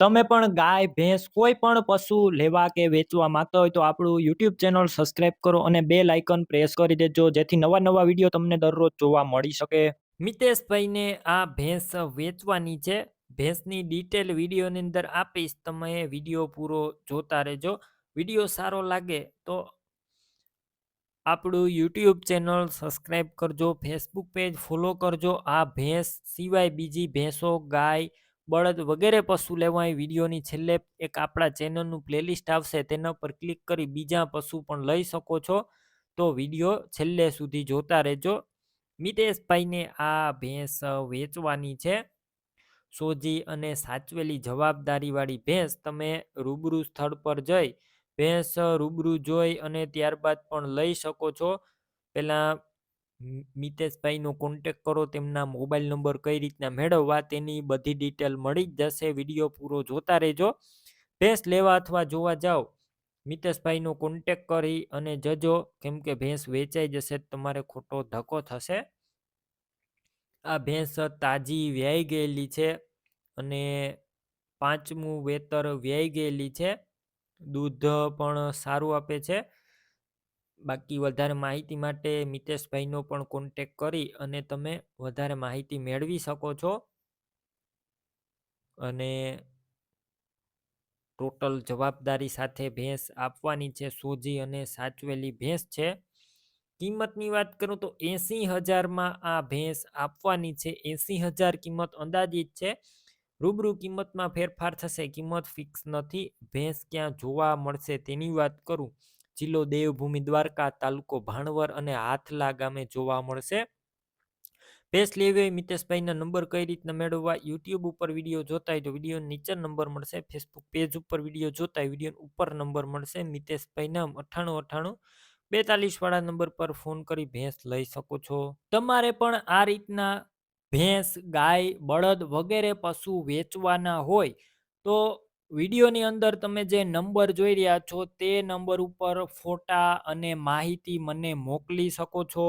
તમે પણ ગાય, ભેંસ કોઈ પણ પશુ લેવા કે વેચવા માંગતા હોય તો આપણું YouTube ચેનલ સબસ્ક્રાઇબ કરો અને બેલ આઇકન પ્રેસ કરી દેજો જેથી નવા વિડીયો તમને દરરોજ જોવા મળી શકે. મિતેશભાઈને આ ભેંસ વેચવાની છે. ભેંસની ડિટેલ વિડીયોની અંદર આપીશ, તમે વિડીયો પૂરો જોતા રહેજો. વિડીયો સારો લાગે તો આપણું YouTube ચેનલ સબસ્ક્રાઇબ કરજો, ફેસબુક પેજ ફોલો કરજો. આ ભેંસ સિવાય બીજી ભેંસો, ગાય, બળદ વગેરે પશુ લેવાય વિડીયોની છેલ્લે એક આપણા ચેનલનું પ્લેલિસ્ટ આવશે, તેના પર ક્લિક કરી બીજા પશુ પણ લઈ શકો છો. તો વિડીયો છેલ્લે સુધી જોતા રહેજો. મિતેશભાઈને આ ભેંસ વેચવાની છે. સોજી અને સાચવેલી જવાબદારીવાળી ભેંસ. તમે રૂબરૂ સ્થળ પર જઈ ભેંસ રૂબરૂ જોઈ અને ત્યારબાદ પણ લઈ શકો છો. પહેલાં મિતેશભાઈનો કોન્ટેક કરો, તેમના મોબાઈલ નંબર કઈ રીતના મેળવવા તેની બધી ડિટેલ મળી જ જશે. વિડીયો પૂરો જોતા રહેજો. ભેંસ લેવા અથવા જોવા જાઓ, મિતેશભાઈનો કોન્ટેક કરી અને જજો, કેમ કે ભેંસ વેચાઈ જશે તમારે ખોટો ધક્કો થશે. આ ભેંસ તાજી વ્યાઈ ગયેલી છે અને 5મું વેતર વ્યાઈ ગયેલી છે. દૂધ પણ સારું આપે છે. બાકી વધારે માહિતી માટે મિતેશભાઈનો પણ કોન્ટેક કરી અને તમે વધારે માહિતી મેળવી શકો છો. અને ટોટલ જવાબદારી સાથે ભેંસ આપવાની છે. સોજી અને સાચવેલી ભેંસ છે. કિંમતની વાત કરું તો 80,000માં આ ભેંસ આપવાની છે. 80,000 કિંમત અંદાજિત છે. રૂબરૂ કિંમતમાં ફેરફાર થશે, કિંમત ફિક્સ નથી. ભેંસ ક્યાં જોવા મળશે તેની વાત કરું, જિલ્લો દેવભૂમિ દ્વારકા, તાલુકો ભાણવર અને હાથલા ગામે જોવા મળશે. ભેંસ લેવી હોય મિતેશભાઈના નંબર કઈ રીતના મેળવવા, યુટ્યુબ ઉપર વિડીયો જોતા હોય તો વિડીયો નીચે નંબર મળશે. ફેસબુક પેજ ઉપર વિડીયો જોતા હોય વિડીયો ઉપર નંબર મળશે. મિતેશભાઈના 989842 વાળા નંબર પર ફોન કરી ભેંસ લઈ શકો છો. તમારે પણ આ રીતના ભેંસ, ગાય, બળદ વગેરે પશુ વેચવાના હોય તો વિડીયોની અંદર તમે જે નંબર જોઈ રહ્યા છો તે નંબર ઉપર ફોટા અને માહિતી મને મોકલી શકો છો.